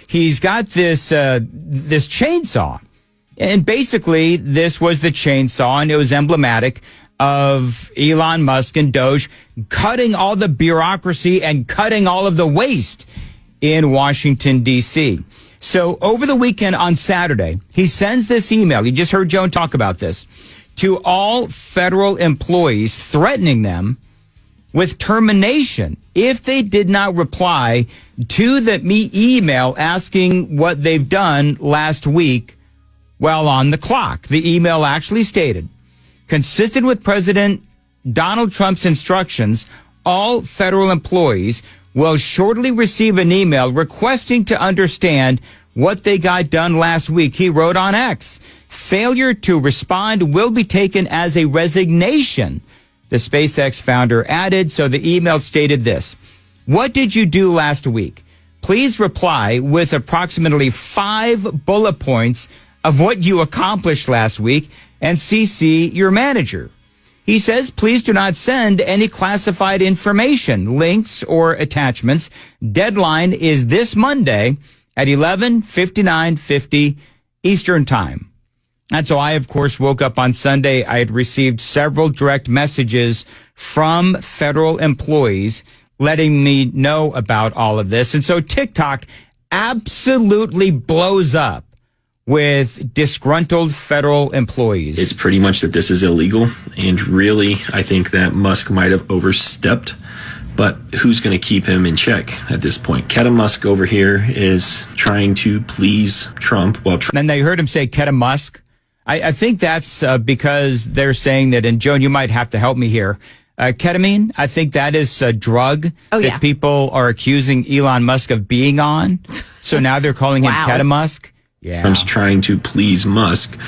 he's got this chainsaw. And basically, this was the chainsaw, and it was emblematic of Elon Musk and Doge cutting all the bureaucracy and cutting all of the waste in Washington, D.C. So over the weekend on Saturday, he sends this email. You just heard Joan talk about this to all federal employees, threatening them with termination if they did not reply to the email asking what they've done last week while on the clock. The email actually stated, consistent with President Donald Trump's instructions, all federal employees will shortly receive an email requesting to understand what they got done last week. He wrote on X, failure to respond will be taken as a resignation, the SpaceX founder added. So the email stated this: what did you do last week? Please reply with approximately 5 bullet points of what you accomplished last week and CC your manager. He says, please do not send any classified information, links, or attachments. Deadline is this Monday at 11:59:50 Eastern Time. And so I, of course, woke up on Sunday. I had received several direct messages from federal employees letting me know about all of this. And so TikTok absolutely blows up with disgruntled federal employees. It's pretty much that this is illegal, and really, I think that Musk might have overstepped, but who's going to keep him in check at this point? Keta Musk over here is trying to please Trump while And they heard him say Keta Musk. I think that's because they're saying that, and Joan, you might have to help me here, ketamine, I think that is a drug that people are accusing Elon Musk of being on. So now they're calling him Keta Musk. Yeah. Trump's trying to please Musk,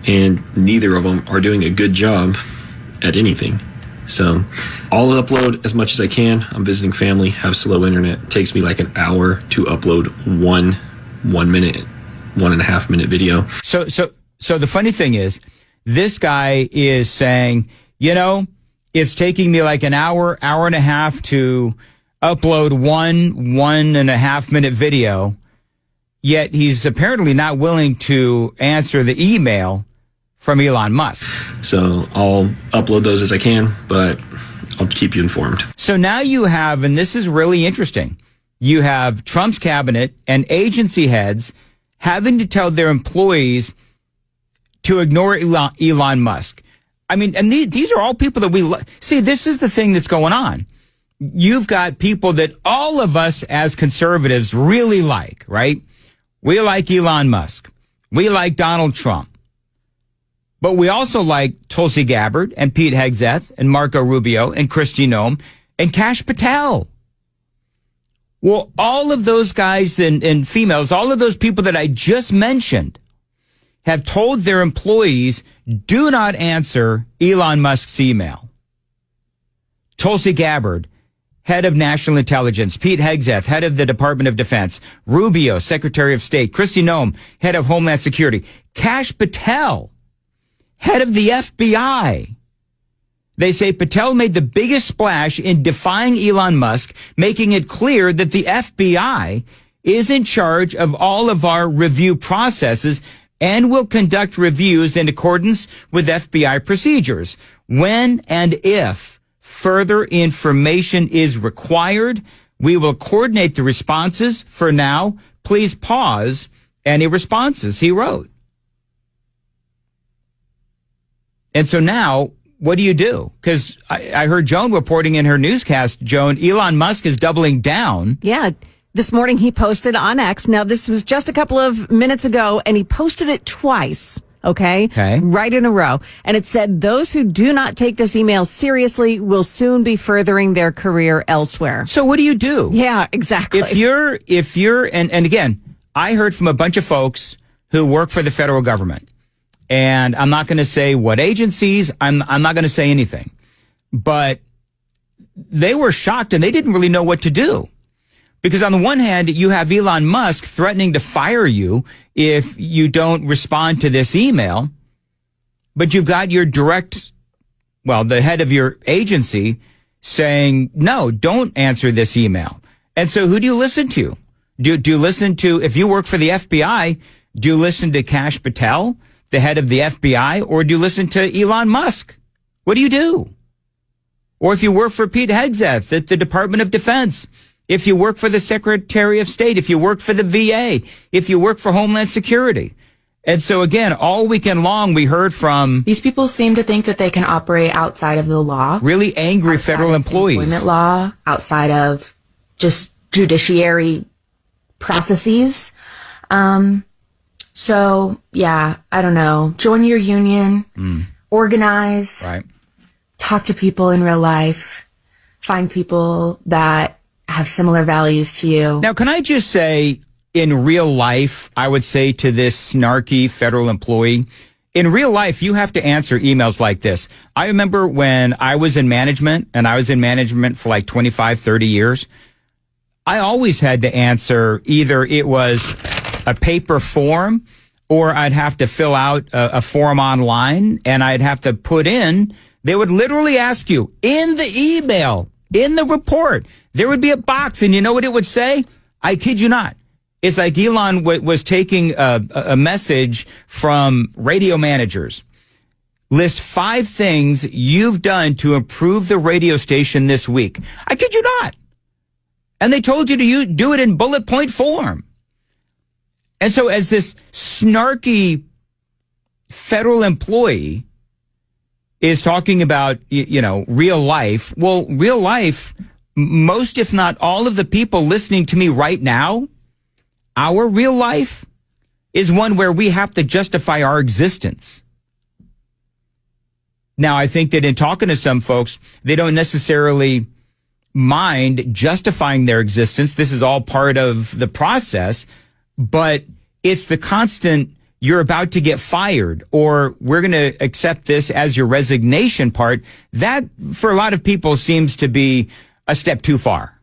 and neither of them are doing a good job at anything. So I'll upload as much as I can. I'm visiting family, have slow internet. It takes me like an hour to upload one minute, 1.5 minute video. So the funny thing is, this guy is saying, you know, it's taking me like an hour and a half to upload 1.5 minute video. Yet he's apparently not willing to answer the email from Elon Musk. So I'll upload those as I can, but I'll keep you informed. So now you have, and this is really interesting, you have Trump's cabinet and agency heads having to tell their employees to ignore Elon Musk. I mean, and these are all people that we see. This is the thing that's going on. You've got people that all of us as conservatives really like, right? We like Elon Musk. We like Donald Trump. But we also like Tulsi Gabbard and Pete Hegseth and Marco Rubio and Kristi Noem and Kash Patel. Well, all of those guys and females, all of those people that I just mentioned have told their employees, do not answer Elon Musk's email. Tulsi Gabbard, head of National Intelligence, Pete Hegseth, head of the Department of Defense, Rubio, Secretary of State, Kristi Noem, head of Homeland Security, Kash Patel, head of the FBI. They say Patel made the biggest splash in defying Elon Musk, making it clear that the FBI is in charge of all of our review processes and will conduct reviews in accordance with FBI procedures. When and if further information is required, we will coordinate the responses. For now, please pause any responses, he wrote. And so now, what do you do? Because I heard Joan reporting in her newscast, Joan, Elon Musk is doubling down. Yeah. This morning he posted on X. Now, this was just a couple of minutes ago, and he posted it twice. Okay. Right in a row. And it said, those who do not take this email seriously will soon be furthering their career elsewhere. So what do you do? Yeah, exactly. If you're, and again, I heard from a bunch of folks who work for the federal government, and I'm not going to say what agencies, I'm not going to say anything, but they were shocked and they didn't really know what to do. Because on the one hand, you have Elon Musk threatening to fire you if you don't respond to this email. But you've got your the head of your agency saying, no, don't answer this email. And so who do you listen to? Do you listen to, if you work for the FBI, do you listen to Kash Patel, the head of the FBI, or do you listen to Elon Musk? What do you do? Or if you work for Pete Hegseth at the Department of Defense, if you work for the Secretary of State, if you work for the VA, if you work for Homeland Security. And so again, all weekend long, we heard from these people seem to think that they can operate outside of the law. Really angry federal employees. Employment law, outside of just judiciary processes. So yeah, I don't know. Join your union, organize, right. Talk to people in real life, find people that have similar values to you. Now, can I just say, in real life, I would say to this snarky federal employee, in real life, you have to answer emails like this. I remember when I was in management, and I was in management for like 25, 30 years, I always had to answer either it was a paper form or I'd have to fill out a form online and I'd have to put in, they would literally ask you in the email, in the report, there would be a box and you know what it would say? I kid you not. It's like Elon was taking a message from radio managers. List 5 things you've done to improve the radio station this week. I kid you not. And they told you to do it in bullet point form. And so as this snarky federal employee is talking about, real life, well, real life, most, if not all of the people listening to me right now, our real life is one where we have to justify our existence. Now, I think that in talking to some folks, they don't necessarily mind justifying their existence. This is all part of the process, but it's the constant, you're about to get fired, or we're going to accept this as your resignation part. That, for a lot of people, seems to be a step too far.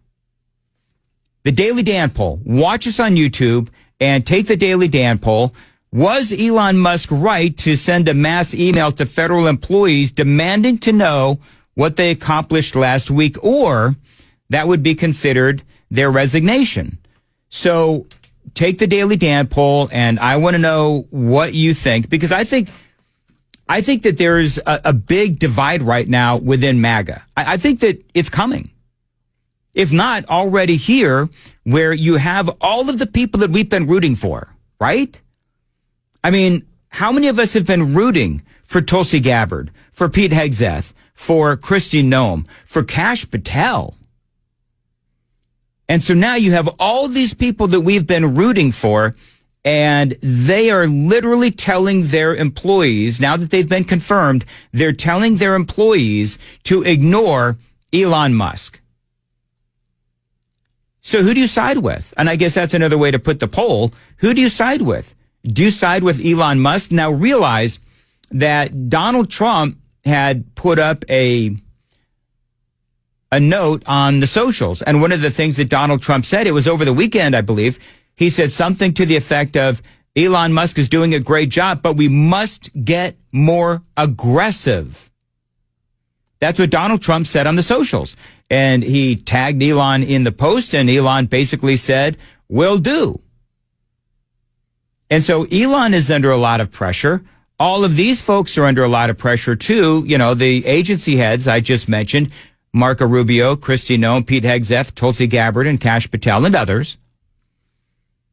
The Daily Dan poll. Watch us on YouTube and take the Daily Dan poll. Was Elon Musk right to send a mass email to federal employees demanding to know what they accomplished last week, or that would be considered their resignation? So take the Daily Dan poll, and I want to know what you think, because I think that there's a big divide right now within MAGA. I think that it's coming. If not already here, where you have all of the people that we've been rooting for, right? I mean, how many of us have been rooting for Tulsi Gabbard, for Pete Hegseth, for Kristi Noem, for Kash Patel? And so now you have all these people that we've been rooting for, and they are literally telling their employees, now that they've been confirmed, they're telling their employees to ignore Elon Musk. So who do you side with? And I guess that's another way to put the poll. Who do you side with? Do you side with Elon Musk? Now realize that Donald Trump had put up a note on the socials. And one of the things that Donald Trump said, it was over the weekend, I believe, he said something to the effect of, Elon Musk is doing a great job, but we must get more aggressive. That's what Donald Trump said on the socials. And he tagged Elon in the post, and Elon basically said, will do. And so Elon is under a lot of pressure. All of these folks are under a lot of pressure too. The agency heads I just mentioned, Marco Rubio, Kristi Noem, Pete Hegseth, Tulsi Gabbard, and Kash Patel, and others.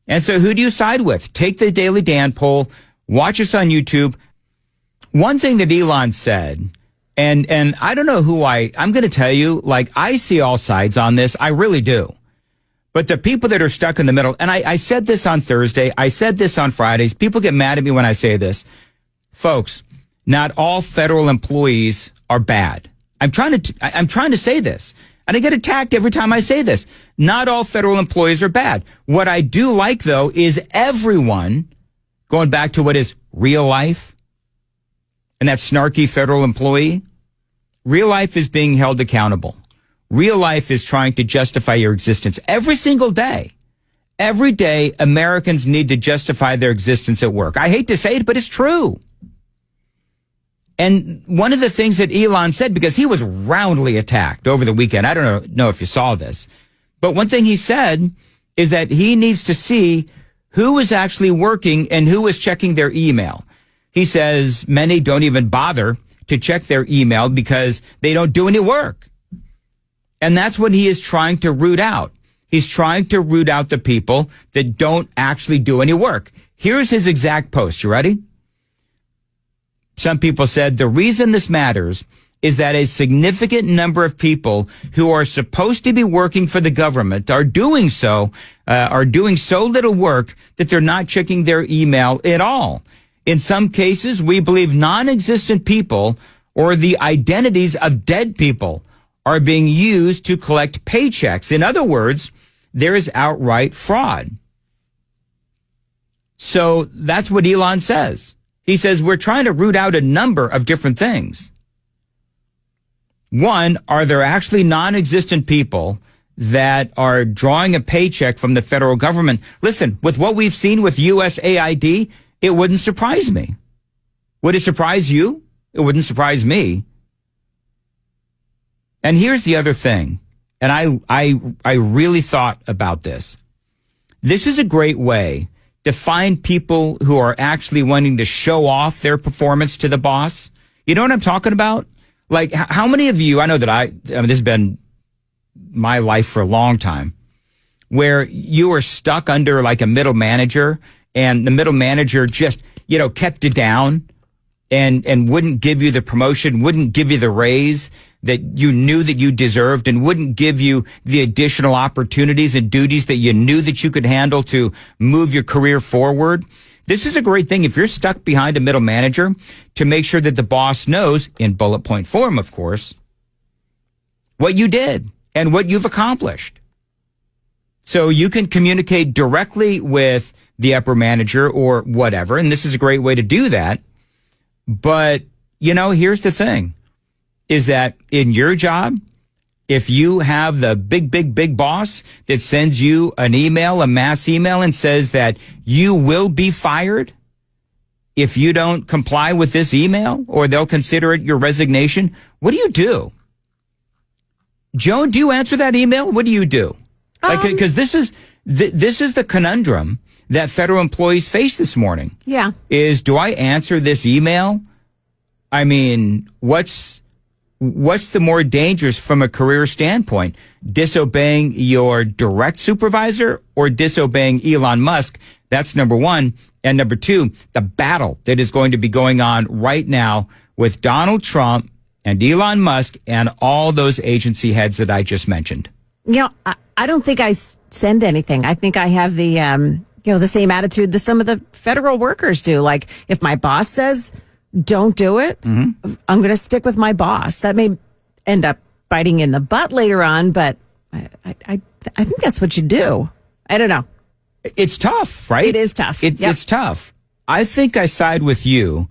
And so who do you side with? Take the Daily Dan poll. Watch us on YouTube. One thing that Elon said, and I don't know who I'm going to tell you, I see all sides on this. I really do. But the people that are stuck in the middle, and I said this on Thursday, I said this on Fridays. People get mad at me when I say this. Folks, not all federal employees are bad. I'm trying to say this, and I get attacked every time I say this. Not all federal employees are bad. What I do like, though, is everyone, going back to what is real life, and that snarky federal employee, real life is being held accountable. Real life is trying to justify your existence every single day. Every day, Americans need to justify their existence at work. I hate to say it, but it's true. And one of the things that Elon said, because he was roundly attacked over the weekend, I don't know if you saw this, but one thing he said is that he needs to see who is actually working and who is checking their email. He says many don't even bother to check their email because they don't do any work. And that's what he is trying to root out. He's trying to root out the people that don't actually do any work. Here's his exact post. You ready? Some people said the reason this matters is that a significant number of people who are supposed to be working for the government are doing so little work that they're not checking their email at all. In some cases, we believe non-existent people or the identities of dead people are being used to collect paychecks. In other words, there is outright fraud. So that's what Elon says. He says we're trying to root out a number of different things. One, are there actually non-existent people that are drawing a paycheck from the federal government? Listen, with what we've seen with USAID, it wouldn't surprise me. Would it surprise you? It wouldn't surprise me. And here's the other thing, and I really thought about this. This is a great way to find people who are actually wanting to show off their performance to the boss. You know what I'm talking about? Like, how many of you, I know that I mean, this has been my life for a long time, where you were stuck under like a middle manager and the middle manager just, kept you down and wouldn't give you the promotion, wouldn't give you the raise that you knew that you deserved, and wouldn't give you the additional opportunities and duties that you knew that you could handle to move your career forward. This is a great thing if you're stuck behind a middle manager, to make sure that the boss knows, in bullet point form, of course, what you did and what you've accomplished. So you can communicate directly with the upper manager or whatever, and this is a great way to do that. But, here's the thing, is that in your job, if you have the big boss that sends you an email, a mass email, and says that you will be fired if you don't comply with this email, or they'll consider it your resignation, what do you do? Joan, do you answer that email? What do you do? Because this is the conundrum that federal employees face this morning. Yeah. Do I answer this email? I mean, what's the more dangerous from a career standpoint? Disobeying your direct supervisor or disobeying Elon Musk? That's number one. And number two, the battle that is going to be going on right now with Donald Trump and Elon Musk and all those agency heads that I just mentioned. I don't think I send anything. I think I have the, the same attitude that some of the federal workers do. Like, if my boss says don't do it, I'm going to stick with my boss. That may end up biting in the butt later on, but I think that's what you do. I don't know. It's tough, right? It is tough. It's tough. I think I side with you